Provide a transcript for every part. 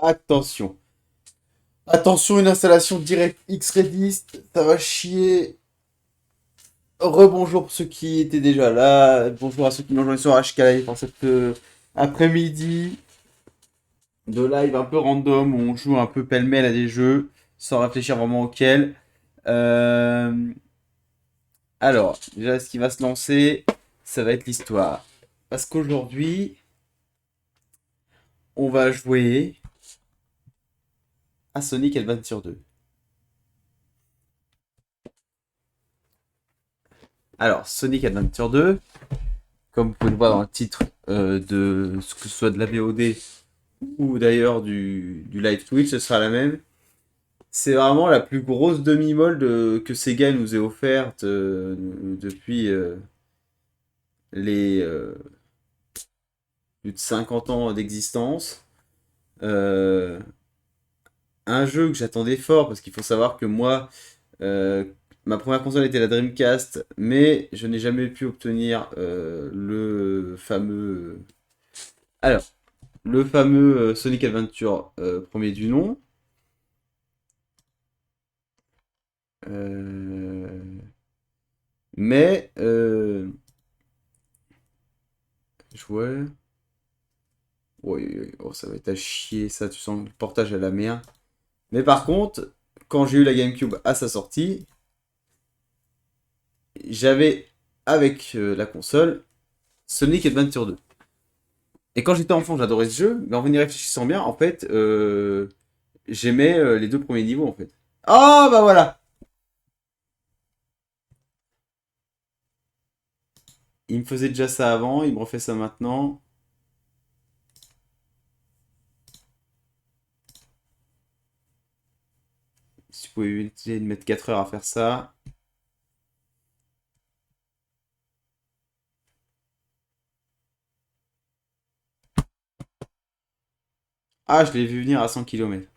Attention. Attention, une installation DirectX Redis, ça va chier. Rebonjour pour ceux qui étaient déjà là. Bonjour à ceux qui nous rejoignent sur HK Live pour cette après-midi de live un peu random où on joue un peu pêle-mêle à des jeux sans réfléchir vraiment auxquels. Euh, Alors, déjà, ce qui va se lancer, ça va être l'histoire. Parce qu'aujourd'hui, on va jouer à Sonic Adventure 2. Alors, Sonic Adventure 2, comme vous pouvez le voir dans le titre de ce que ce soit de la VOD ou d'ailleurs du live Twitch, ce sera la même. C'est vraiment la plus grosse demi-molle que Sega nous ait offerte depuis les plus de 50 ans d'existence. Euh, un jeu que j'attendais fort parce qu'il faut savoir que moi, euh, ma première console était la Dreamcast, mais je n'ai jamais pu obtenir le fameux. Alors, le fameux Sonic Adventure premier du nom. Euh, mais joueur. Oui, oh, ça va être à chier ça, tu sens le portage à la merde. Mais par contre, quand j'ai eu la GameCube à sa sortie, j'avais avec la console Sonic Adventure 2. Et quand j'étais enfant, j'adorais ce jeu, mais en y réfléchissant bien, en fait, j'aimais les deux premiers niveaux en fait. Ah bah voilà. Il me faisait déjà ça avant, il me refait ça maintenant. Si vous pouvez éviter de mettre 4 heures à faire ça. Ah, je l'ai vu venir à 100 km.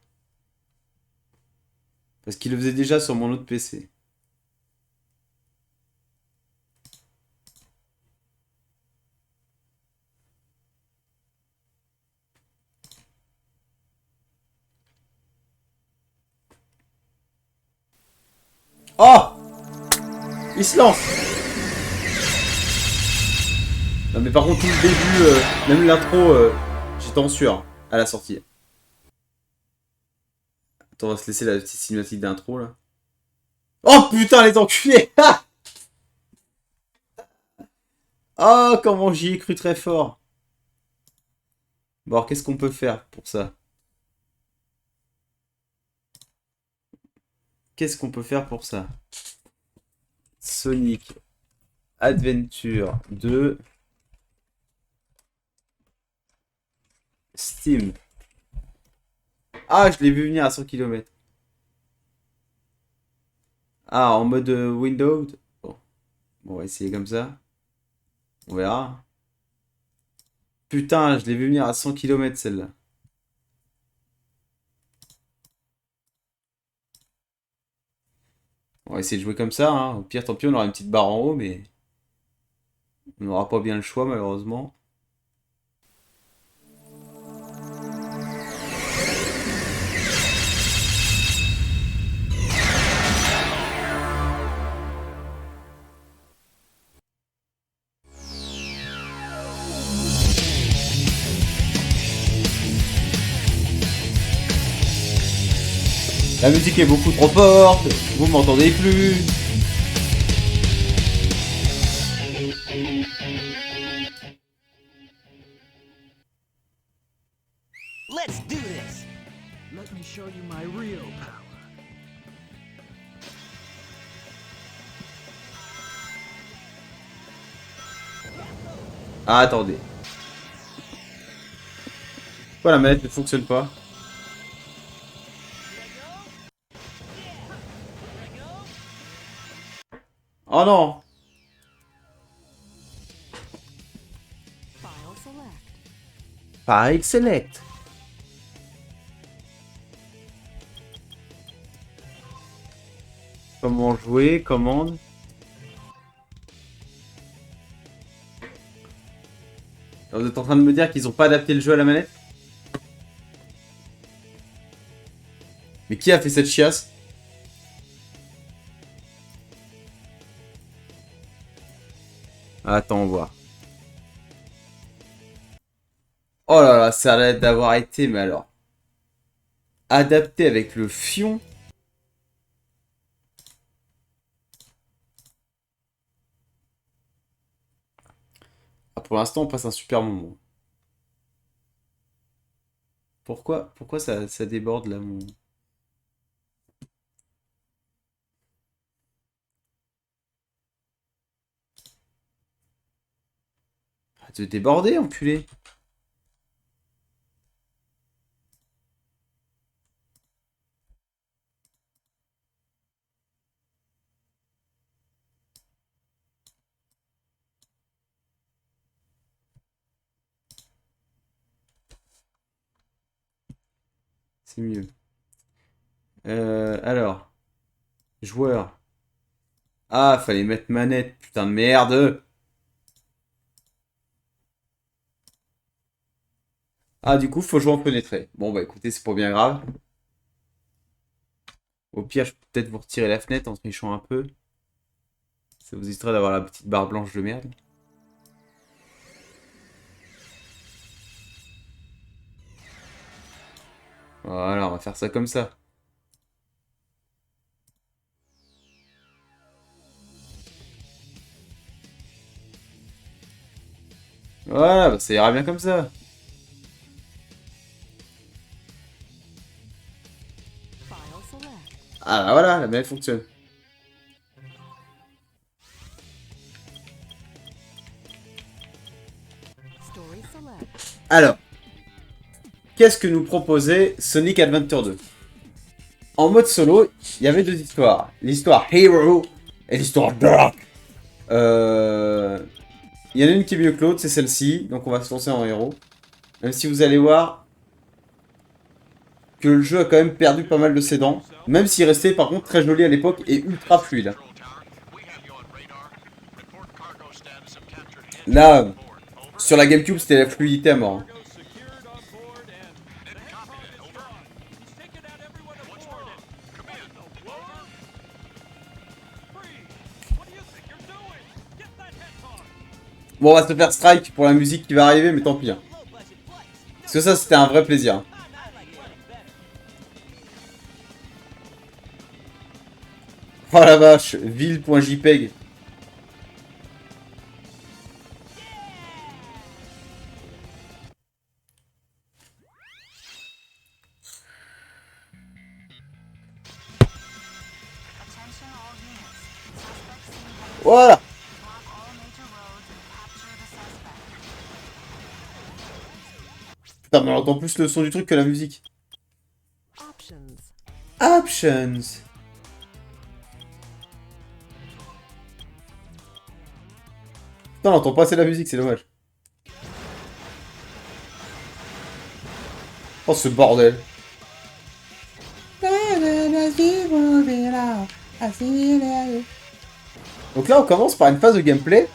Parce qu'il le faisait déjà sur mon autre PC. Oh, il se lance. Non mais par contre tout le début, même l'intro, j'étais en sueur à la sortie. Attends, on va se laisser la petite cinématique d'intro là. Oh putain les enculés. Oh comment j'y ai cru très fort. Bon alors qu'est-ce qu'on peut faire pour ça? Qu'est-ce qu'on peut faire pour ça? Sonic Adventure 2 Steam. Ah je l'ai vu venir à 100 km. Ah en mode Windows. Bon, on va essayer comme ça. On verra. Putain, je l'ai vu venir à 100 km celle-là. On va essayer de jouer comme ça, hein. Au pire, tant pis, on aura une petite barre en haut, mais on n'aura pas bien le choix, malheureusement. La musique est beaucoup trop forte, vous m'entendez plus. Let's do this! Let me show you my real power. Ah, attendez. Pourquoi la manette ne fonctionne pas? Oh non! File select. File select. Comment jouer? Commande. Vous êtes en train de me dire qu'ils n'ont pas adapté le jeu à la manette? Mais qui a fait cette chiasse? Attends, on voit. Oh là là, ça a l'air d'avoir été, mais alors... adapté avec le fion. Ah, pour l'instant, on passe un super moment. Pourquoi ça déborde là, mon... Arrête de déborder, enculé. C'est mieux. Alors, joueur. Ah, fallait mettre manette, putain de merde. Ah, du coup, faut jouer en pénétré. Bon, bah écoutez, c'est pas bien grave. Au pire, je peux peut-être vous retirer la fenêtre en trichant un peu. Ça vous évitera d'avoir la petite barre blanche de merde. Voilà, on va faire ça comme ça. Voilà, bah, ça ira bien comme ça. Ah, bah voilà, la manette fonctionne. Alors, qu'est-ce que nous proposait Sonic Adventure 2? En mode solo, il y avait deux histoires. L'histoire Hero et l'histoire Dark. Il y en a une qui est mieux que l'autre, c'est celle-ci. Donc on va se lancer en héros. Même si vous allez voir que le jeu a quand même perdu pas mal de ses dents. Même s'il restait par contre très joli à l'époque et ultra fluide. Là, sur la GameCube, c'était la fluidité à mort. Bon, on va se faire strike pour la musique qui va arriver, mais tant pis. Hein. Parce que ça, c'était un vrai plaisir. Oh la vache, ville.jpg. Voilà. Putain, mais on entend plus le son du truc que la musique. Options. Putain, on entend pas assez la musique, c'est dommage. Oh, ce bordel. Donc là, on commence par une phase de gameplay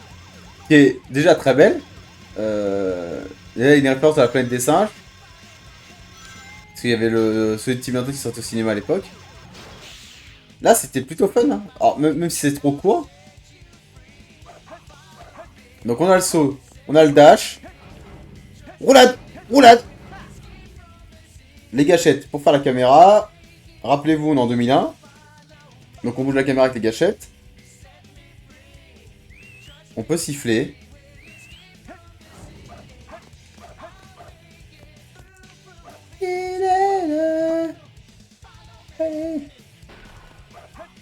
qui est déjà très belle. Il y a une référence à la planète des singes. Parce qu'il y avait celui de Tim Burton qui sortait au cinéma à l'époque. Là, c'était plutôt fun. Hein. Alors, même si c'est trop court. Donc, on a le saut, on a le dash. Roulade! Roulade! Les gâchettes pour faire la caméra. Rappelez-vous, on est en 2001. Donc, on bouge la caméra avec les gâchettes. On peut siffler.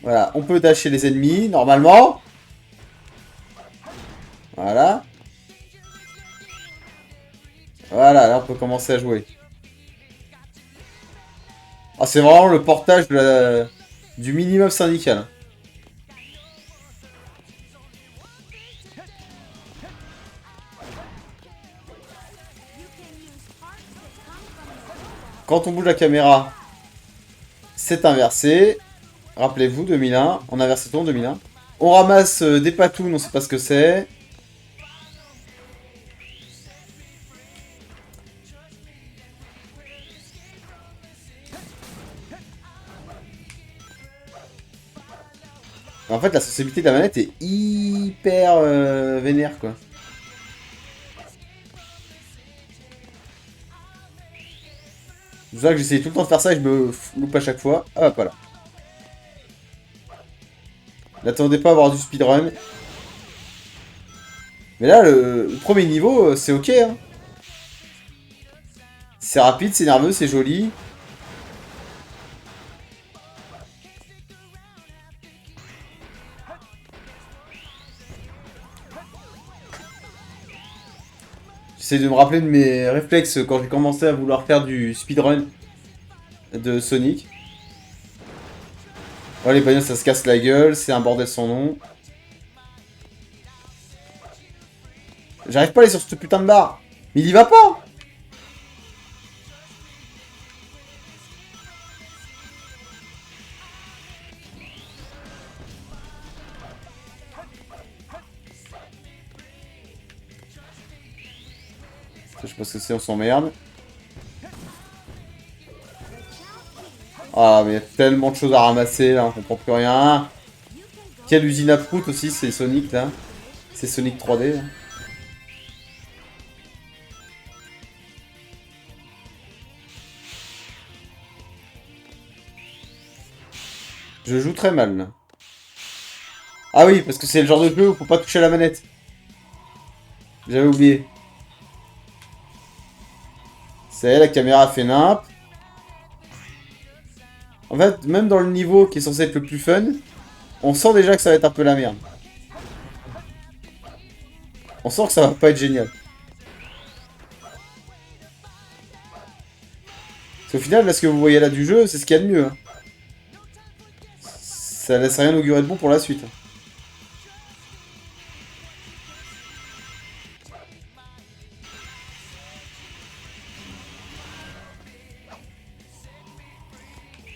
Voilà, on peut dasher les ennemis, normalement. Voilà. Voilà, là on peut commencer à jouer. Ah, c'est vraiment le portage du minimum syndical. Quand on bouge la caméra, c'est inversé. Rappelez-vous, 2001. On inverse le tour, 2001. On ramasse des patounes, on sait pas ce que c'est. En fait, la sensibilité de la manette est hyper vénère, quoi. C'est pour ça que j'essaye tout le temps de faire ça et je me loupe à chaque fois. Ah, voilà. N'attendez pas à avoir du speedrun. Mais là, le premier niveau, c'est ok, hein. C'est rapide, c'est nerveux, c'est joli. J'essaie de me rappeler de mes réflexes quand j'ai commencé à vouloir faire du speedrun de Sonic. Oh, les bagnoles, ça se casse la gueule, c'est un bordel sans nom. J'arrive pas à aller sur cette putain de barre. Mais il y va pas. Je sais pas ce que c'est, on s'emmerde. Ah, mais il y a tellement de choses à ramasser, là, on comprend plus rien. Quelle usine à prout aussi, c'est Sonic, là. C'est Sonic 3D, là. Je joue très mal, là. Ah oui, parce que c'est le genre de jeu où faut pas toucher à la manette. J'avais oublié. C'est la caméra fait nimp. En fait, même dans le niveau qui est censé être le plus fun, on sent déjà que ça va être un peu la merde. On sent que ça va pas être génial. Parce qu'au final, là, ce que vous voyez là du jeu, c'est ce qu'il y a de mieux. Hein. Ça laisse rien augurer de bon pour la suite.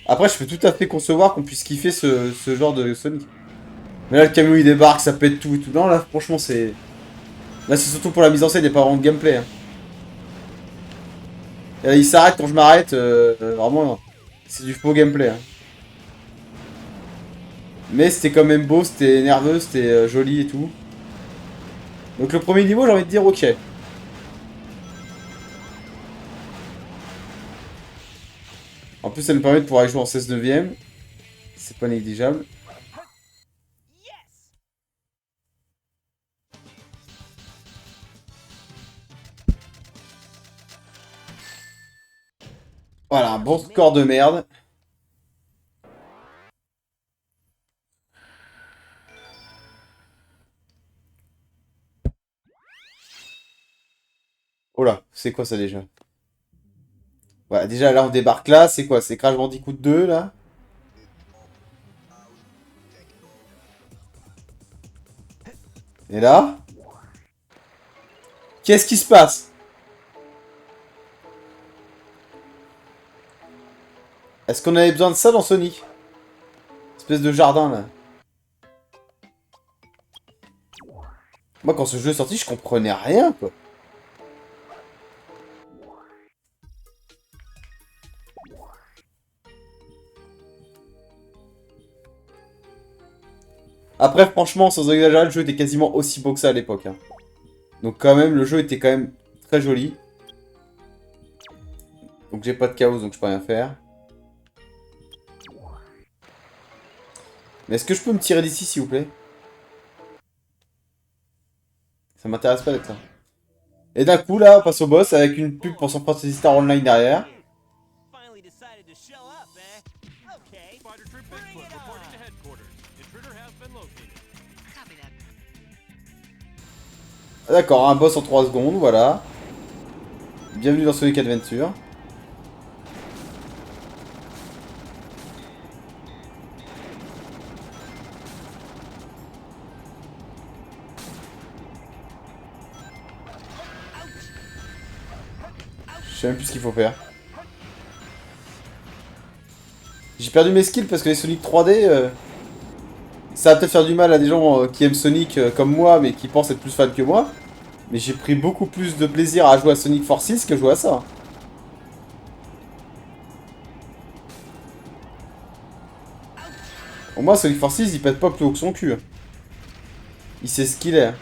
Après, je peux tout à fait concevoir qu'on puisse kiffer ce genre de Sonic. Mais là, le camion il débarque, ça pète tout et tout. Non, là, franchement, c'est. Là, c'est surtout pour la mise en scène et pas vraiment de gameplay. Hein. Et là, il s'arrête quand je m'arrête. Vraiment, c'est du faux gameplay. Hein. Mais c'était quand même beau, c'était nerveux, c'était joli et tout. Donc, le premier niveau, j'ai envie de dire ok. En plus, ça me permet de pouvoir y jouer en 16 neuvième. C'est pas négligeable. Voilà, un bon score de merde. Oh là, c'est quoi ça déjà? Voilà, déjà là on débarque là, c'est quoi? C'est Crash Bandicoot 2 là? Et là? Qu'est-ce qui se passe? Est-ce qu'on avait besoin de ça dans Sonic? Espèce de jardin là. Moi quand ce jeu est sorti, je comprenais rien quoi. Après franchement, sans exagérer, le jeu était quasiment aussi beau que ça à l'époque. Hein. Donc quand même, le jeu était quand même très joli. Donc j'ai pas de chaos, donc je peux rien faire. Mais est-ce que je peux me tirer d'ici s'il vous plaît? Ça m'intéresse pas d'être là. Et d'un coup là, on passe au boss avec une pub pour son Fantasy Star Online derrière. Finally decided to show up, eh? Okay. Spider Troop Bring Bigfoot it reporting on. to headquarters. Intruder has been located. Copy that. Ah, d'accord, un boss en 3 secondes, voilà. Bienvenue dans Sonic Adventure. Je sais même plus ce qu'il faut faire. J'ai perdu mes skills parce que les Sonic 3D, ça va peut-être faire du mal à des gens qui aiment Sonic comme moi, mais qui pensent être plus fans que moi. Mais j'ai pris beaucoup plus de plaisir à jouer à Sonic Forces que jouer à ça. Au moins, Sonic Forces, il pète pas plus haut que son cul. Il sait ce qu'il est.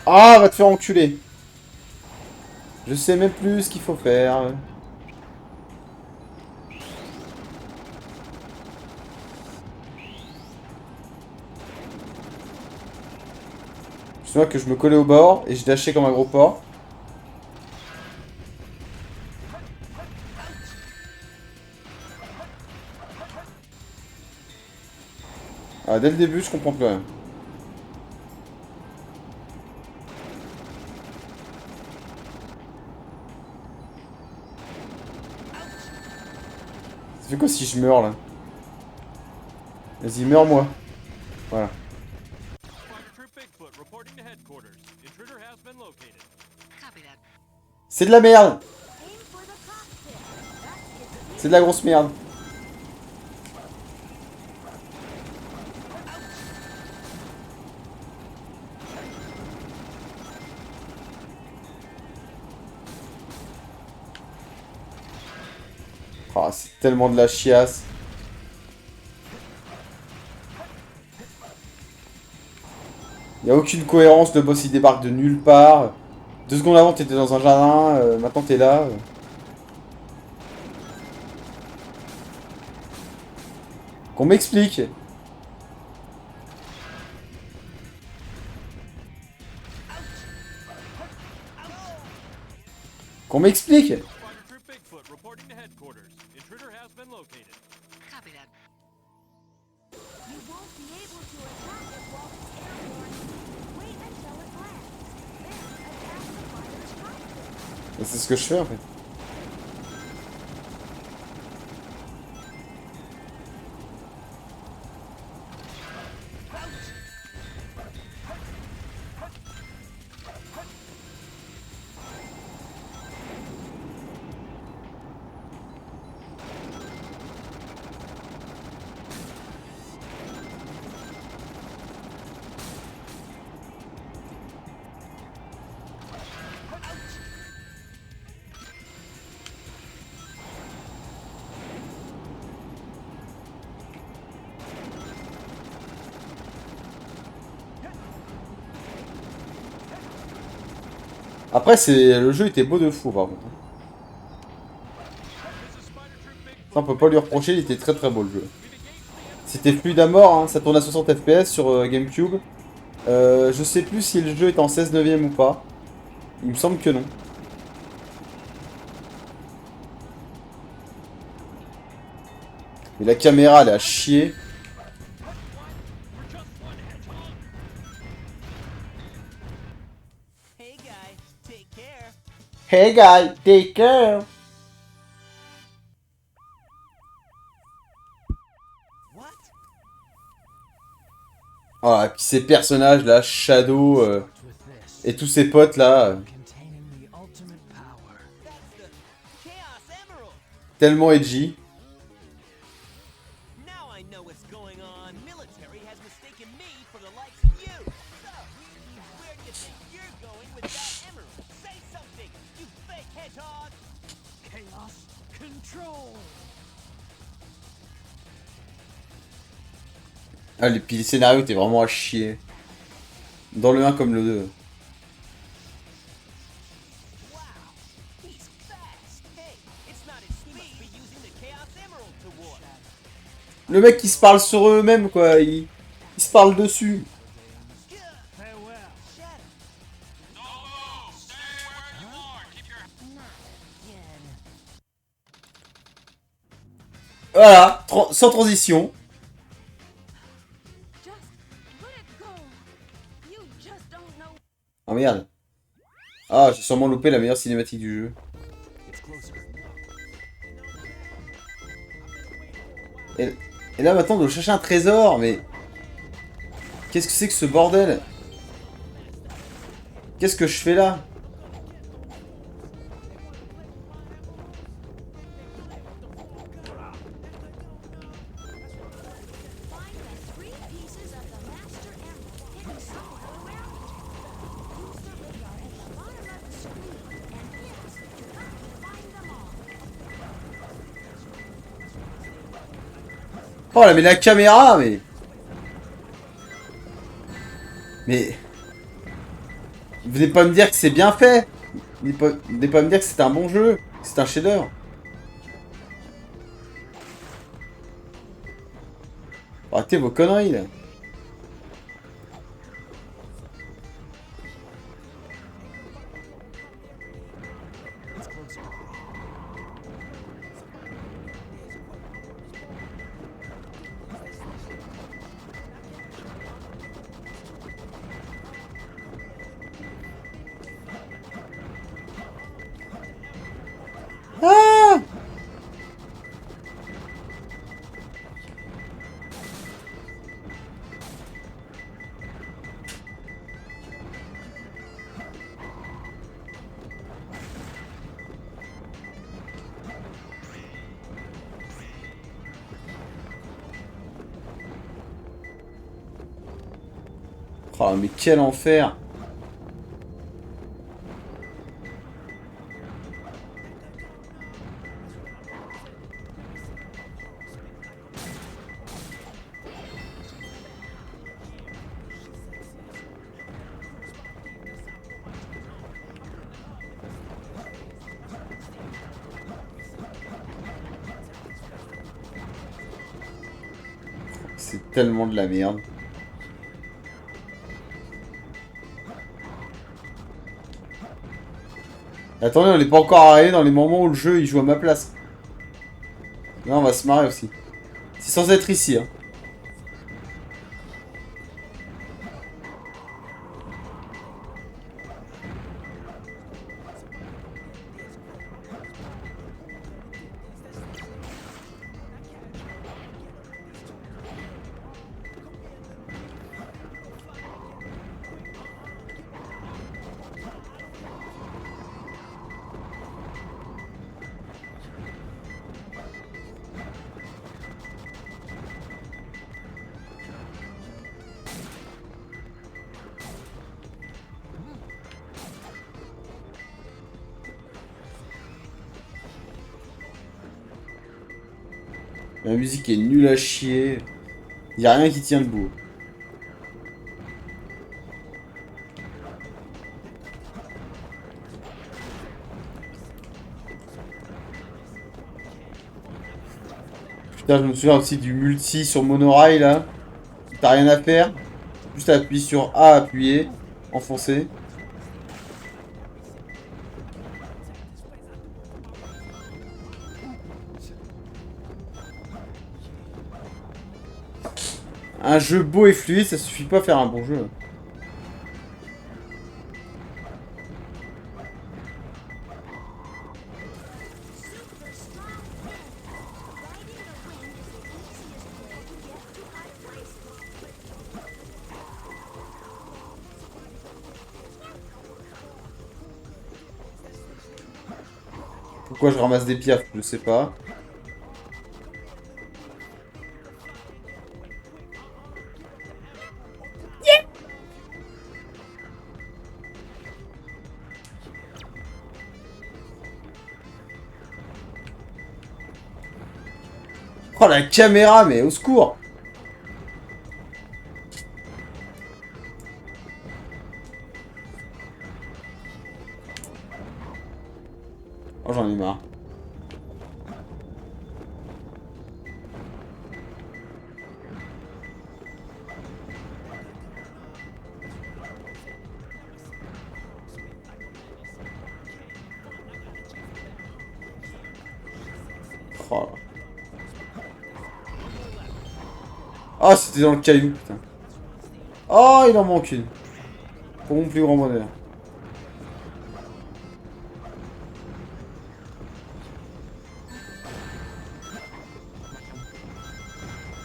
Ah, va te faire enculer. Je sais même plus ce qu'il faut faire. Je sais que je me collais au bord et je dashais comme un gros porc. Ah, dès le début, je comprends plus rien. Ça fait quoi si je meurs là? Vas-y, meurs-moi. Voilà. Spider Troop Bigfoot reporting to headquarters. Intruder has been located. Copy that. C'est de la merde! C'est de la grosse merde. Ah, c'est tellement de la chiasse. Y a aucune cohérence, le boss il débarque de nulle part. 2 secondes avant t'étais dans un jardin, maintenant t'es là. Qu'on m'explique. Qu'on m'explique. Spider Troop Bigfoot reporting to headquarters. Intruder has been located. Copy that. You won't be able to attack it while it's airborne. Wait until it lands. Then attack the fighter's cockpit. Et c'est ce que je fais en fait. Après, le jeu était beau de fou par contre. Ça, on peut pas lui reprocher, il était très très beau le jeu. C'était fluide à mort, hein, ça tourne à 60 FPS sur GameCube. Je sais plus si le jeu est en 16 neuvième ou pas. Il me semble que non. Mais la caméra, elle est à chier. Hey guy, take care. Hey guy, take care. What? Ah, et puis ces personnages là, Shadow With this, et tous ses potes là, containing the ultimate power. That's the Chaos Emerald. tellement edgy. Now I know what's going on. Military has mistaken me for the likes of you. So, where do you think you're going with that emerald? Say something, you fake hedgehog. Chaos control. Ah, puis le scénario était vraiment à chier. Dans le 1 comme le 2. Wow, he's fast. Hey, it's not his speed. He must be using the Chaos Emerald to warp. Le mec qui se parle sur eux-mêmes quoi, il se parle dessus. Farewell. Shadow. Voilà, sans transition. Just let it go. You just don't know. Oh merde. Ah, j'ai sûrement loupé la meilleure cinématique du jeu. Et là maintenant, on doit chercher un trésor, mais... Qu'est-ce que c'est que ce bordel? Qu'est-ce que je fais là? Oh là, mais la caméra, mais... Mais... Venez pas me dire que c'est bien fait. Venez pas me dire que c'est un bon jeu. Que c'est un chef-d'œuvre. Arrêtez vos conneries, là. Ah! Oh, mais quel enfer! C'est tellement de la merde. Attendez, on n'est pas encore arrivé dans les moments où le jeu il joue à ma place. Là, on va se marrer aussi. C'est censé être ici, hein. La musique est nulle à chier. Y a rien qui tient debout. Putain, je me souviens aussi du multi sur monorail là. T'as rien à faire. Juste appuyer sur A, appuyer, enfoncer. Un jeu beau et fluide, ça suffit pas à faire un bon jeu. Super strong wind. Riding the wind is the easiest way to get to high places. Pourquoi je ramasse des piafs, je sais pas. Oh la caméra, mais au secours! Oh, j'en ai marre. Oh là. Ah, c'était dans le caillou, putain. Oh, il en manque une. Pour mon plus grand bonheur.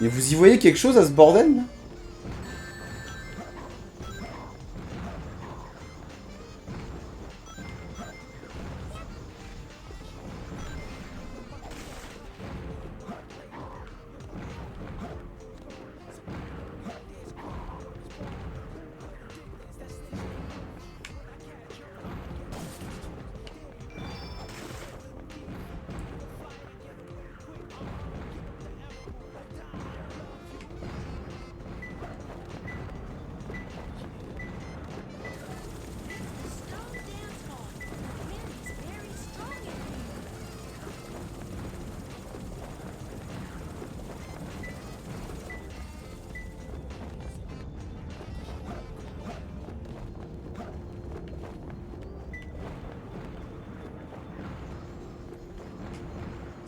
Mais vous y voyez quelque chose à ce bordel, là?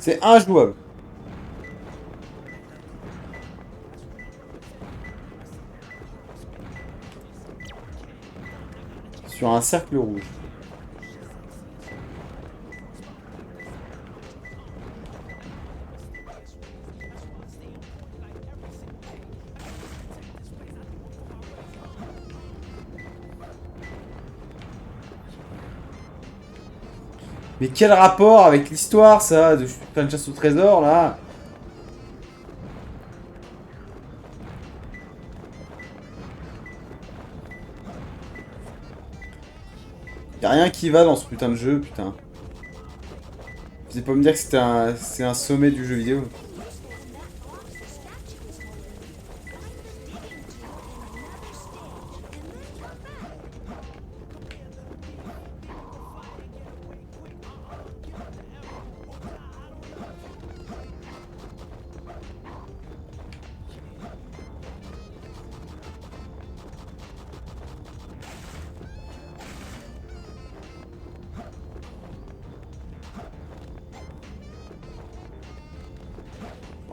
C'est injouable. Sur un cercle rouge. Mais quel rapport avec l'histoire, ça, de faire une chasse au trésor, là? Y'a rien qui va dans ce putain de jeu, putain. Vous pas me dire que c'est un sommet du jeu vidéo.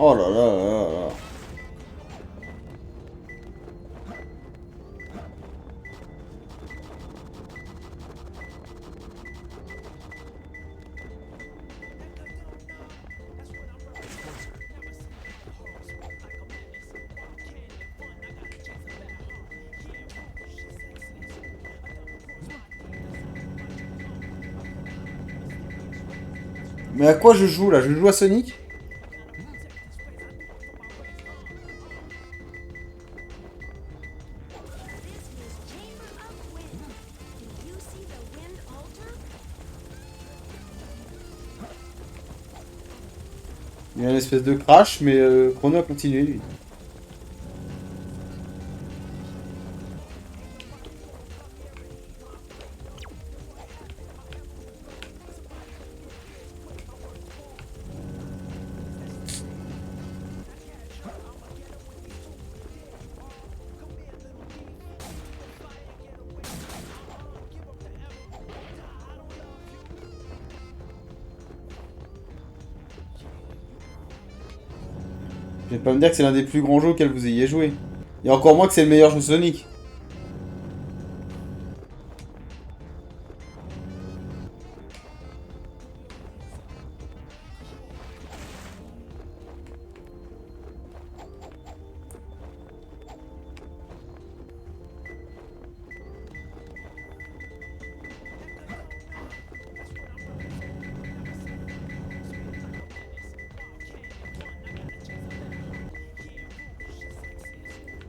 Oh là là là là. Mais à quoi je joue là? Je joue à Sonic? Il y a une espèce de crash, mais Chrono a continué lui. Je vais pas me dire que c'est l'un des plus grands jeux auxquels vous ayez joué. Et encore moins que c'est le meilleur jeu Sonic.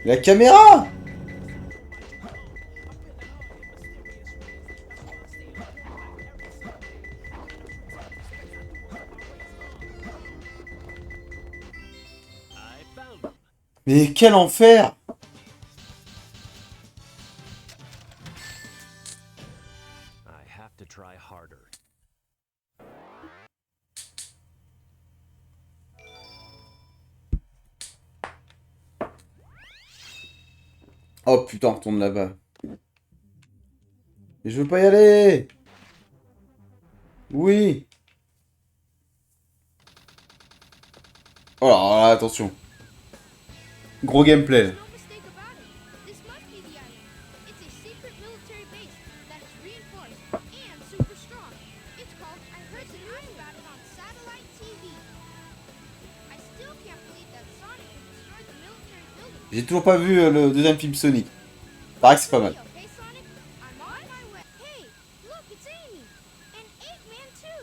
La caméra! I found them. Mais quel enfer! I have to try harder. Oh putain, on retourne là-bas. Mais je veux pas y aller! Oui! Oh là là, attention. Gros gameplay. No mistake about it. This must be the island. It's a secret military base that is reinforced and super strong. It's called I heard the news about it on satellite TV. I still can't believe that Sonic can destroy the military building. J'ai toujours pas vu le deuxième film Sonic. Paraît que c'est pas mal. Okay, Sonic, I'm on my way. Hey, look, it's Amy. And Eggman too.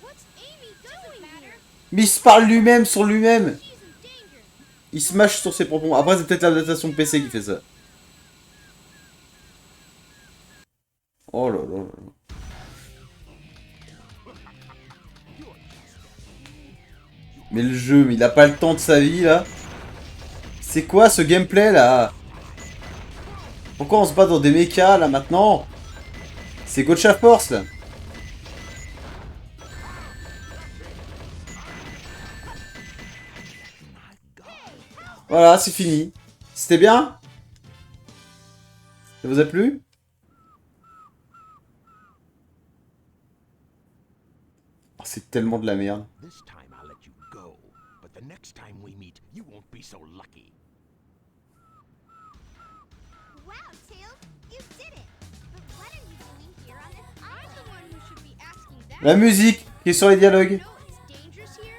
What's Amy doing here? Mais il se parle lui-même sur lui-même! She's in danger. Il se mâche sur ses propres mots. Après, c'est peut-être l'adaptation PC qui fait ça. Oh là là là. Mais le jeu, mais il a pas le temps de sa vie là. C'est quoi ce gameplay là? Pourquoi on se bat dans des mechas là maintenant? C'est Gotcha Force là. Voilà, c'est fini. C'était bien? Ça vous a plu? Oh, c'est tellement de la merde. This The next time we meet, you won't be so lucky. Wow, Tails, you did it! But what are you doing here on this island? I'm the one who should be asking that. La musique qui est sur les dialogues. You know it's dangerous here?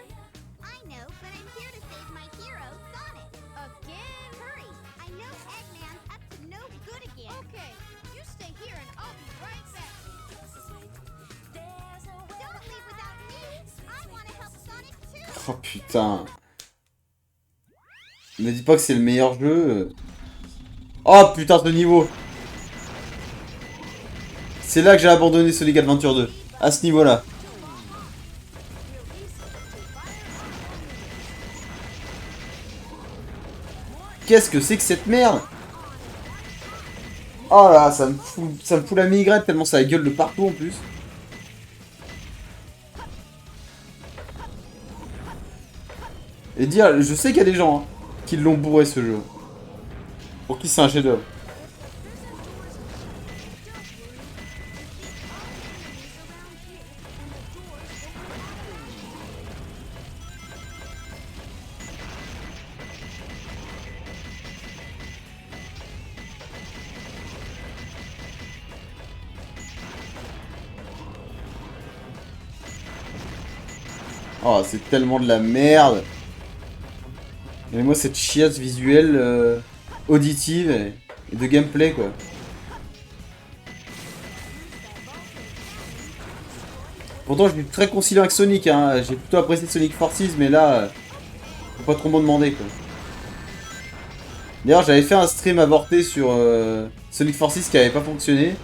I know, but I'm here to save my hero, Sonic. Again? Hurry! I know Eggman's up to no good again. Okay, you stay here and I'll be right back. Don't leave without me! I want to help Sonic too! Oh putain. Me dis pas que c'est le meilleur jeu. Oh putain, ce niveau. C'est là que j'ai abandonné Sonic Adventure 2. À ce niveau-là. Qu'est-ce que c'est que cette merde? Oh là, ça me fout la migraine tellement ça gueule de partout en plus. Et dire, je sais qu'il y a des gens qui l'ont bourré ce jeu. Pour qui c'est un chef-d'œuvre. Oh, c'est tellement de la merde. Mais moi, cette chiasse visuelle, auditive et de gameplay, quoi. Pourtant, je suis très conciliant avec Sonic, hein. J'ai plutôt apprécié Sonic Forces, mais là, faut pas trop m'en demander, quoi. D'ailleurs, j'avais fait un stream avorté sur Sonic Forces qui avait pas fonctionné.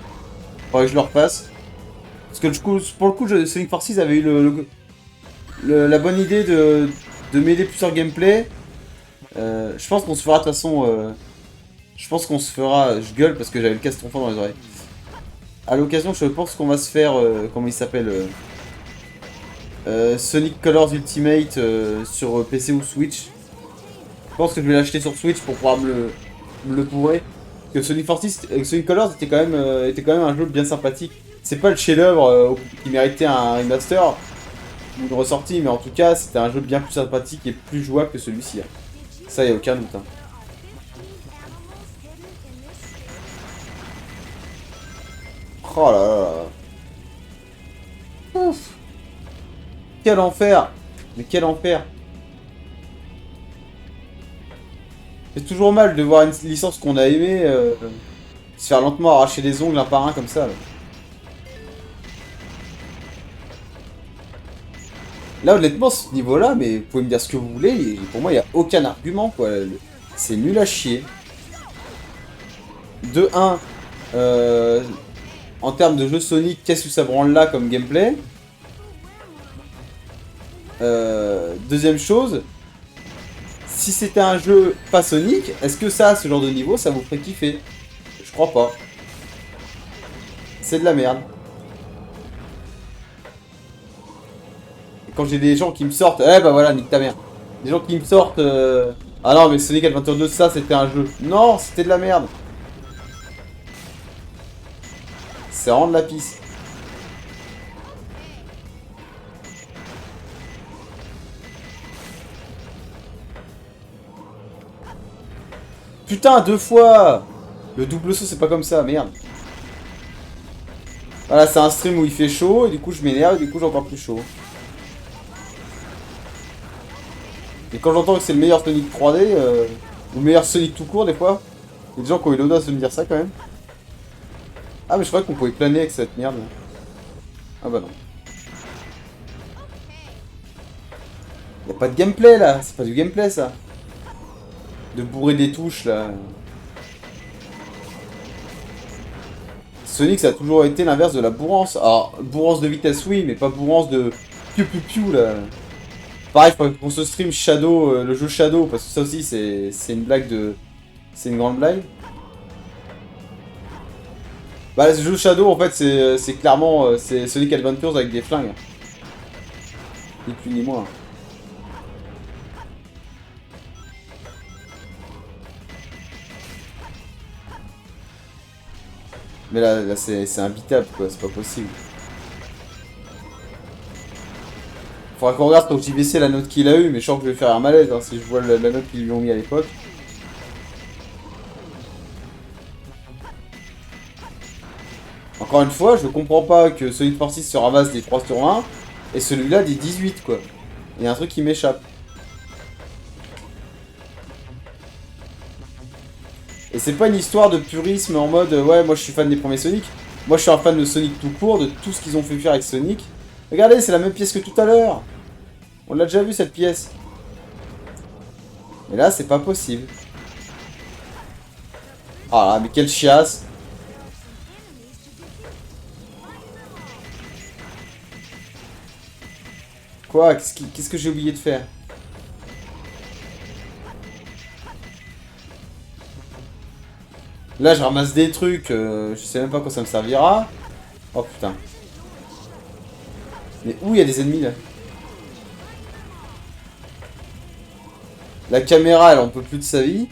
Faudrait que je le repasse. Parce que pour le coup, Sonic Forces avait eu la bonne idée de mêler plusieurs gameplays. Je pense qu'on se fera de toute façon. Je pense qu'on se fera. Je gueule parce que j'avais le casque trop fort dans les oreilles. À l'occasion, je pense qu'on va se faire. Comment il s'appelle Sonic Colors Ultimate sur PC ou Switch. Je pense que je vais l'acheter sur Switch pour pouvoir me le bourrer. Parce que Sonic Colors était quand même un jeu bien sympathique. C'est pas le chef-d'œuvre qui méritait un remaster ou une ressortie, mais en tout cas, c'était un jeu bien plus sympathique et plus jouable que celui-ci. Ça, y a aucun doute. Hein. Oh là là là. Ouf. Quel enfer. Mais quel enfer. C'est toujours mal de voir une licence qu'on a aimée se faire lentement arracher les ongles un par un comme ça. Là, honnêtement, ce niveau-là, mais vous pouvez me dire ce que vous voulez, pour moi, il n'y a aucun argument, quoi. C'est nul à chier. De 1, en termes de jeu Sonic, qu'est-ce que ça branle là comme gameplay? Deuxième chose, si c'était un jeu pas Sonic, est-ce que ça, ce genre de niveau, ça vous ferait kiffer? Je crois pas. C'est de la merde. Quand j'ai des gens qui me sortent, eh bah voilà, nique ta mère. Des gens qui me sortent, ah non mais Sonic Adventure 2, ça c'était un jeu. Non, c'était de la merde. C'est vraiment de la pisse. Putain, 2 fois. Le double saut c'est pas comme ça, merde. Voilà, c'est un stream où il fait chaud, et du coup je m'énerve, et du coup j'ai encore plus chaud. Et quand j'entends que c'est le meilleur Sonic 3D, ou le meilleur Sonic tout court des fois, il y a des gens qui ont eu l'audace de me dire ça quand même. Ah mais je croyais qu'on pouvait planer avec cette merde là. Ah bah non. Y'a pas de gameplay là, c'est pas du gameplay ça. De bourrer des touches là. Sonic ça a toujours été l'inverse de la bourrance. Alors, bourrance de vitesse oui, mais pas bourrance de piou là. Pareil, pour ce stream Shadow, le jeu Shadow, parce que ça aussi c'est une blague de... C'est une grande blague. Bah ce jeu Shadow en fait c'est clairement c'est Sonic Adventures avec des flingues. Ni plus ni moins. Mais là c'est imbitable quoi, c'est pas possible. Faudra qu'on regarde sur JVC la note qu'il a eu, mais je sens que je vais faire un malaise hein, si je vois la note qu'ils lui ont mis à l'époque. Encore une fois, je comprends pas que Sonic Forces se ramasse des 3 sur 1 et celui-là des 18 quoi. Il y a un truc qui m'échappe. Et c'est pas une histoire de purisme en mode ouais moi je suis fan des premiers Sonic. Moi je suis un fan de Sonic tout court, de tout ce qu'ils ont fait faire avec Sonic. Regardez, c'est la même pièce que tout à l'heure. On l'a déjà vu cette pièce. Mais là c'est pas possible. Ah mais quelle chiasse. Quoi? Qu'est-ce que j'ai oublié de faire? Là, je ramasse des trucs, je sais même pas à quoi ça me servira. Oh putain. Mais où il y a des ennemis là? La caméra, elle en peut plus de sa vie.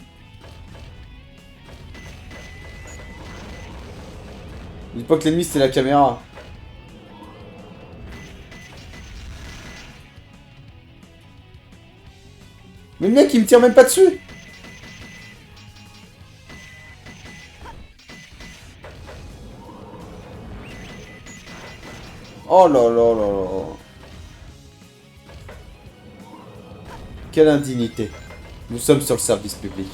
Dis pas que l'ennemi c'était la caméra. Mais le mec il me tire même pas dessus. Oh là là là là. Quelle indignité. Nous sommes sur le service public.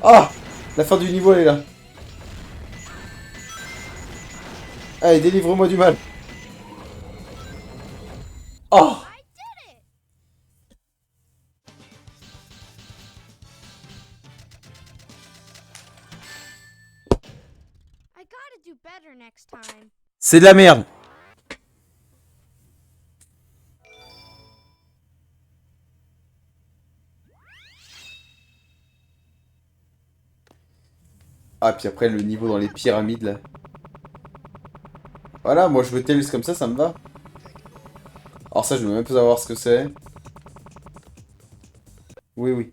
Ah! La fin du niveau elle est là. Allez, délivre-moi du mal. Oh! I did it! I gotta do better next time. C'est de la merde. Ah, puis après, le niveau dans les pyramides, là. Voilà, moi, je veux Tails comme ça me va. Alors ça, je veux même pas savoir ce que c'est. Oui, oui.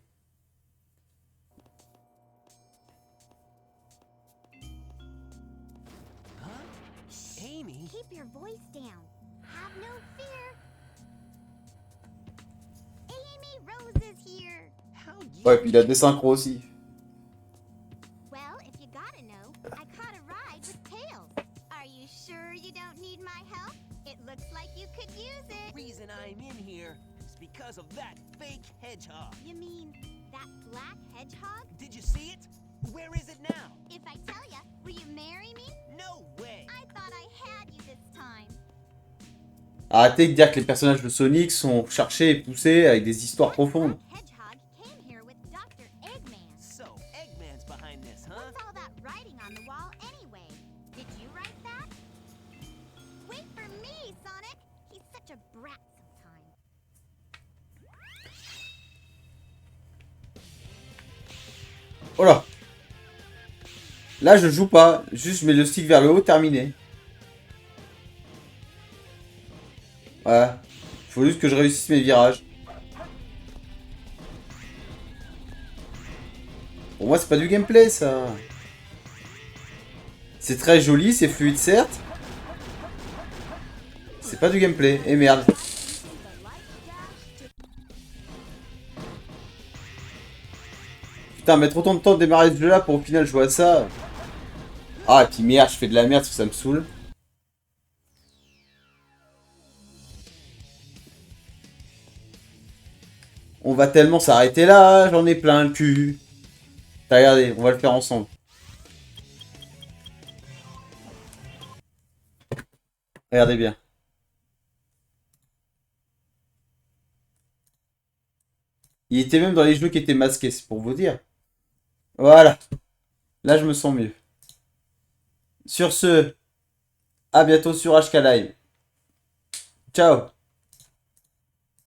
Amy? Keep your voice down. Have no fear. Amy Rose is here. How you... Ouais, puis il a des synchros aussi. Well, if you gotta know, I caught a ride with Tails. Are you sure you don't need my help? It looks like you could use it. reason I'm in here is because of that fake hedgehog. You mean that black hedgehog? Did you see it? Where is it now? If I tell ya, will you marry me? No way. I thought I had you this time. Arrêtez de dire que les personnages de Sonic sont cherchés et poussés avec des histoires profondes. That hedgehog came here with Dr. Eggman. So, Eggman's behind this, huh? What's all that writing on the wall anyway? Did you write that? Wait for me, Sonic! He's such a brat sometimes. Oh là! Là, je joue pas. Juste, je mets le stick vers le haut, terminé. Voilà. Faut juste que je réussisse mes virages. Pour moi, c'est pas du gameplay, ça. C'est très joli, c'est fluide, certes. C'est pas du gameplay. Et merde. Putain, mettre autant de temps de démarrer ce jeu-là pour au final jouer à ça. Ah, et puis merde, je fais de la merde parce que ça me saoule. On va tellement s'arrêter là, j'en ai plein le cul. Regardez, on va le faire ensemble. Regardez bien. Il était même dans les jeux qui étaient masqués, c'est pour vous dire. Voilà. Là, je me sens mieux. Sur ce, à bientôt sur HK Live. Ciao.